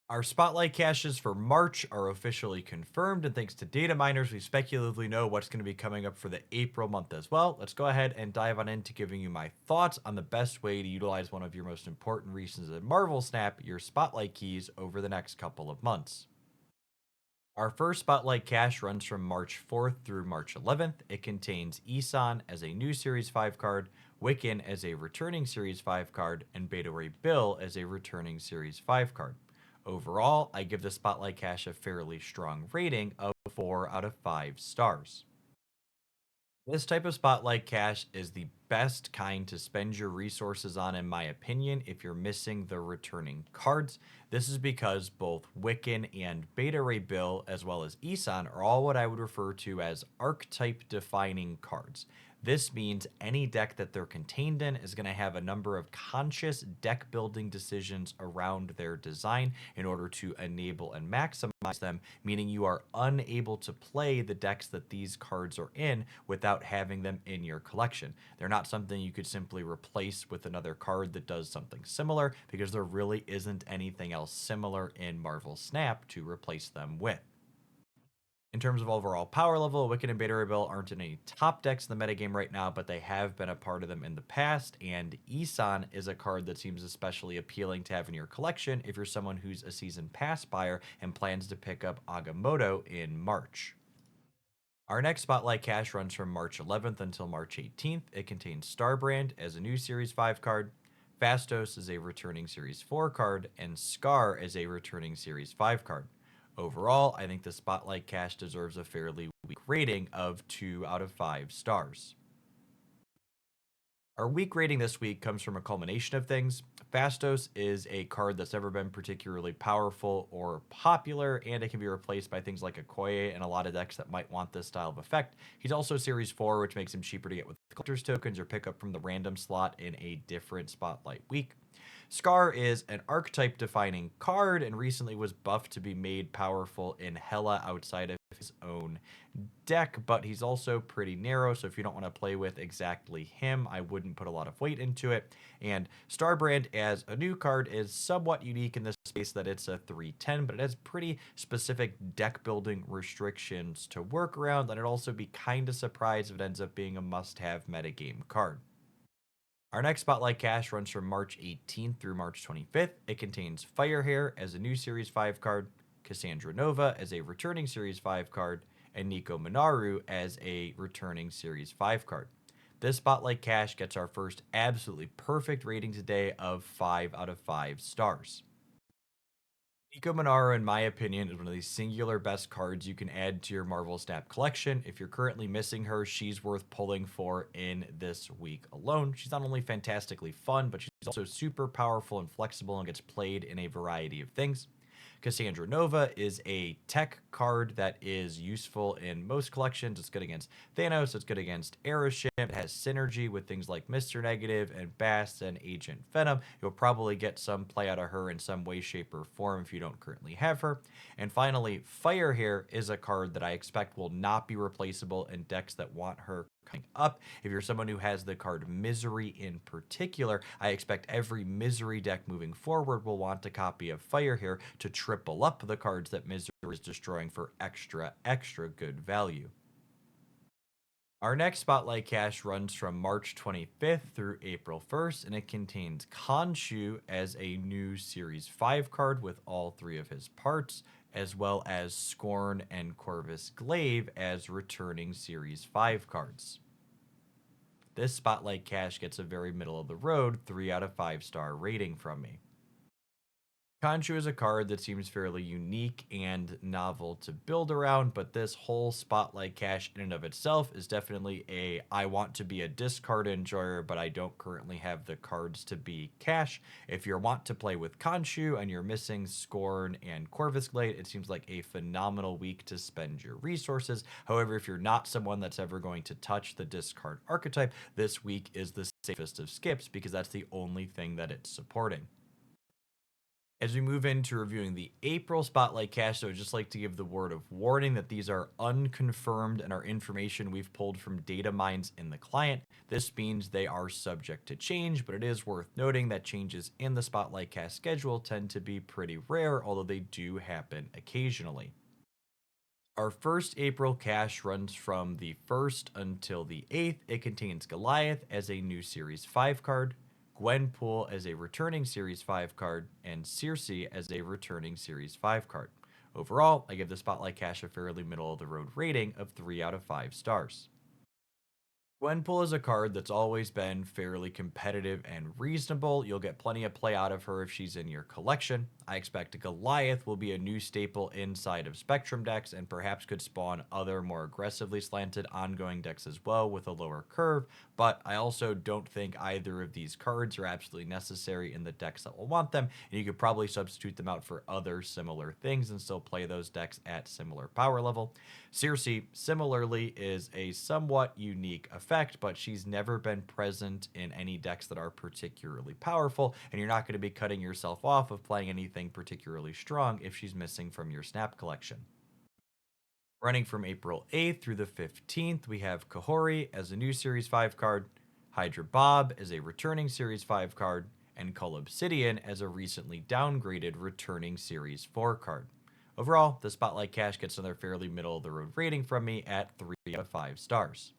Our spotlight caches for March are officially confirmed, and thanks to data miners, we speculatively know what's going to be coming up for the April month as well. Let's go ahead and dive on into giving you my thoughts on the best way to utilize one of your most important reasons in Marvel Snap, your spotlight keys, over the next couple of months. Our first spotlight cache runs from March 4th through March 11th. It contains Isan as a new Series 5 card, Wiccan as a returning Series 5 card, and Beta Ray Bill as a returning Series 5 card. Overall, I give the Spotlight cache a fairly strong rating of 4 out of 5 stars. This type of spotlight cache is the best kind to spend your resources on, in my opinion, if you're missing the returning cards. This is because both Wiccan and Beta Ray Bill, as well as Isan, are all what I would refer to as archetype defining cards. This means any deck that they're contained in is going to have a number of conscious deck building decisions around their design in order to enable and maximize them, meaning you are unable to play the decks that these cards are in without having them in your collection. They're not something you could simply replace with another card that does something similar, because there really isn't anything else similar in Marvel Snap to replace them with. In terms of overall power level, Wicked and Beta Ray Bill aren't in any top decks in the metagame right now, but they have been a part of them in the past, and Isan is a card that seems especially appealing to have in your collection if you're someone who's a Season Pass buyer and plans to pick up Agamotto in March. Our next Spotlight cache runs from March 11th until March 18th. It contains Starbrand as a new Series 5 card, Fastos as a returning Series 4 card, and Scar as a returning Series 5 card. Overall, I think the Spotlight cache deserves a fairly weak rating of 2 out of 5 stars. Our weak rating this week comes from a culmination of things. Fastos is a card that's never been particularly powerful or popular, and it can be replaced by things like Okoye and a lot of decks that might want this style of effect. He's also Series 4, which makes him cheaper to get with collector's tokens or pick up from the random slot in a different Spotlight week. Scar is an archetype defining card and recently was buffed to be made powerful in Hela outside of his own deck, but he's also pretty narrow, so if you don't want to play with exactly him, I wouldn't put a lot of weight into it. And Starbrand as a new card is somewhat unique in this space that it's a 310, but it has pretty specific deck building restrictions to work around, and I'd also be kind of surprised if it ends up being a must-have metagame card. Our next Spotlight cache runs from March 18th through March 25th. It contains Firehair as a new Series 5 card, Cassandra Nova as a returning Series 5 card, and Nico Minaru as a returning Series 5 card. This Spotlight cache gets our first absolutely perfect rating today of 5 out of 5 stars. Nico Monaro, in my opinion, is one of the singular best cards you can add to your Marvel Snap collection. If you're currently missing her, she's worth pulling for in this week alone. She's not only fantastically fun, but she's also super powerful and flexible and gets played in a variety of things. Cassandra Nova is a tech card that is useful in most collections. It's good against Thanos, it's good against Aeroship, it has synergy with things like Mr. Negative and Bast and Agent Venom. You'll probably get some play out of her in some way, shape, or form if you don't currently have her. And finally, Firehair is a card that I expect will not be replaceable in decks that want her coming up. If you're someone who has the card Misery in particular, I expect every Misery deck moving forward will want a copy of Firehair to triple up the cards that Misery is destroying for extra good value. Our next Spotlight cache runs from March 25th through April 1st, and it contains Khonshu as a new Series 5 card with all three of his parts, as well as Scorn and Corvus Glaive as returning Series 5 cards. This Spotlight cache gets a very middle of the road 3 out of 5 star rating from me. Khonshu is a card that seems fairly unique and novel to build around, but this whole Spotlight cache in and of itself is definitely a I want to be a discard enjoyer, but I don't currently have the cards to be cash. If you want to play with Khonshu and you're missing Scorn and Corvus Glade, it seems like a phenomenal week to spend your resources. However, if you're not someone that's ever going to touch the discard archetype, this week is the safest of skips because that's the only thing that it's supporting. As we move into reviewing the April Spotlight Cache, I would just like to give the word of warning that these are unconfirmed and are information we've pulled from data mines in the client. This means they are subject to change, but it is worth noting that changes in the Spotlight Cache schedule tend to be pretty rare, although they do happen occasionally. Our first April cache runs from the 1st until the 8th. It contains Goliath as a new Series 5 card, Gwenpool as a returning Series 5 card, and Circe as a returning Series 5 card. Overall, I give the Spotlight cache a fairly middle of the road rating of 3 out of 5 stars. Gwenpool is a card that's always been fairly competitive and reasonable. You'll get plenty of play out of her if she's in your collection. I expect Goliath will be a new staple inside of Spectrum decks and perhaps could spawn other more aggressively slanted ongoing decks as well with a lower curve, but I also don't think either of these cards are absolutely necessary in the decks that will want them, and you could probably substitute them out for other similar things and still play those decks at similar power level. Circe, similarly, is a somewhat unique effect, but she's never been present in any decks that are particularly powerful, and you're not going to be cutting yourself off of playing anything particularly strong if she's missing from your snap collection. Running from April 8th through the 15th, we have Kahori as a new Series 5 card, Hydra Bob as a returning Series 5 card, and Cull Obsidian as a recently downgraded returning Series 4 card. Overall, the Spotlight Cache gets another fairly middle of the road rating from me at 3 out of 5 stars.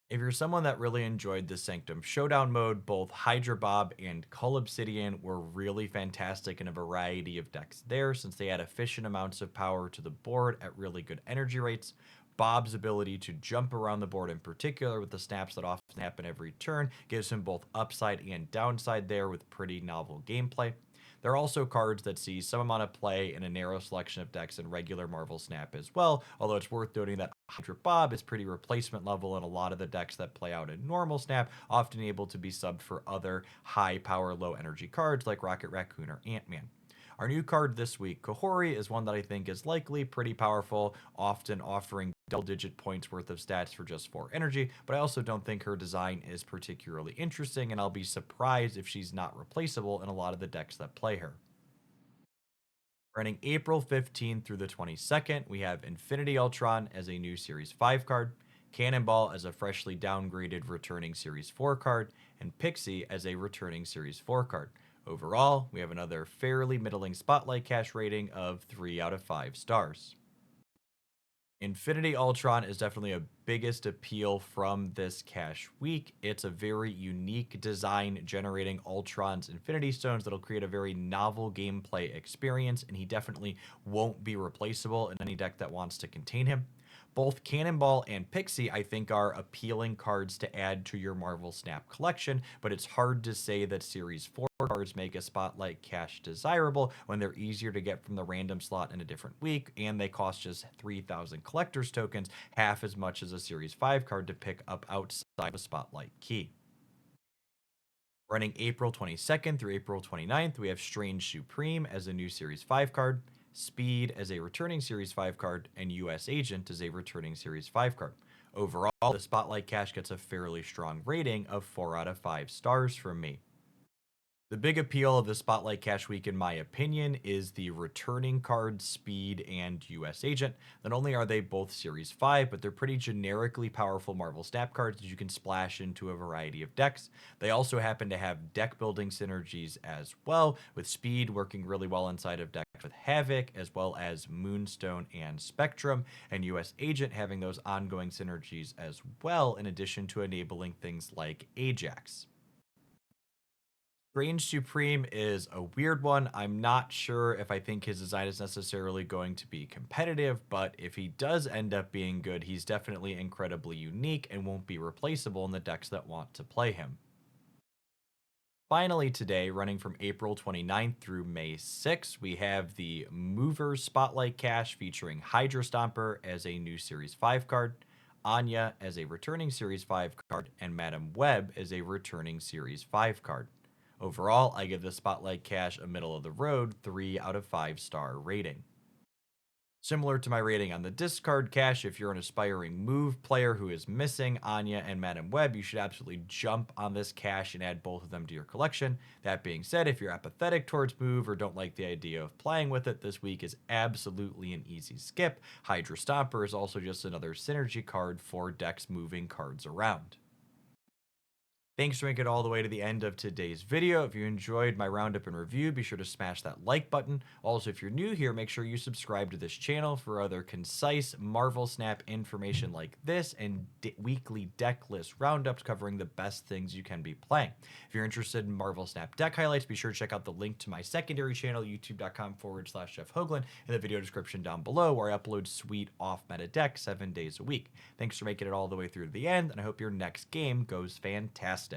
If you're someone that really enjoyed the Sanctum Showdown mode, both Hydra Bob and Cull Obsidian were really fantastic in a variety of decks there, since they add efficient amounts of power to the board at really good energy rates. Bob's ability to jump around the board in particular with the snaps that often happen every turn gives him both upside and downside there with pretty novel gameplay. There are also cards that see some amount of play in a narrow selection of decks in regular Marvel Snap as well, although it's worth noting that Hydra Bob is pretty replacement level in a lot of the decks that play out in normal Snap, often able to be subbed for other high power, low energy cards like Rocket Raccoon or Ant-Man. Our new card this week, Kahori, is one that I think is likely pretty powerful, often offering double-digit points worth of stats for just 4 energy, but I also don't think her design is particularly interesting, and I'll be surprised if she's not replaceable in a lot of the decks that play her. Running April 15th through the 22nd, we have Infinity Ultron as a new Series 5 card, Cannonball as a freshly downgraded returning Series 4 card, and Pixie as a returning Series 4 card. Overall, we have another fairly middling Spotlight Cache rating of 3 out of 5 stars. Infinity Ultron is definitely a biggest appeal from this cache week. It's a very unique design generating Ultron's Infinity Stones that'll create a very novel gameplay experience, and he definitely won't be replaceable in any deck that wants to contain him. Both Cannonball and Pixie, I think, are appealing cards to add to your Marvel Snap collection, but it's hard to say that Series 4 cards make a Spotlight Cache desirable when they're easier to get from the random slot in a different week, and they cost just 3,000 collector's tokens, half as much as a Series 5 card to pick up outside the Spotlight key. Running April 22nd through April 29th, we have Strange Supreme as a new Series 5 card, Speed as a returning Series 5 card, and US Agent as a returning Series 5 card. Overall, the Spotlight Cache gets a fairly strong rating of 4 out of 5 stars from me. The big appeal of the Spotlight Cache Week, in my opinion, is the returning card Speed and US Agent. Not only are they both Series 5, but they're pretty generically powerful Marvel Snap cards that you can splash into a variety of decks. They also happen to have deck building synergies as well, with Speed working really well inside of decks with Havoc, as well as Moonstone and Spectrum, and US Agent having those ongoing synergies as well, in addition to enabling things like Ajax. Strange Supreme is a weird one. I'm not sure if I think his design is necessarily going to be competitive, but if he does end up being good, he's definitely incredibly unique and won't be replaceable in the decks that want to play him. Finally, today, running from April 29th through May 6th, we have the Mover Spotlight Cache featuring Hydra Stomper as a new Series 5 card, Anya as a returning Series 5 card, and Madam Web as a returning Series 5 card. Overall, I give the Spotlight Cache a middle of the road 3 out of 5 star rating. Similar to my rating on the discard cache, if you're an aspiring move player who is missing Anya and Madam Web, you should absolutely jump on this cache and add both of them to your collection. That being said, if you're apathetic towards move or don't like the idea of playing with it, this week is absolutely an easy skip. Hydra Stomper is also just another synergy card for decks moving cards around. Thanks for making it all the way to the end of today's video. If you enjoyed my roundup and review, be sure to smash that like button. Also, if you're new here, make sure you subscribe to this channel for other concise Marvel Snap information like this and weekly deck list roundups covering the best things you can be playing. If you're interested in Marvel Snap deck highlights, be sure to check out the link to my secondary channel, youtube.com/Jeff Hoagland, in the video description down below, where I upload sweet off-meta decks 7 days a week. Thanks for making it all the way through to the end, and I hope your next game goes fantastic.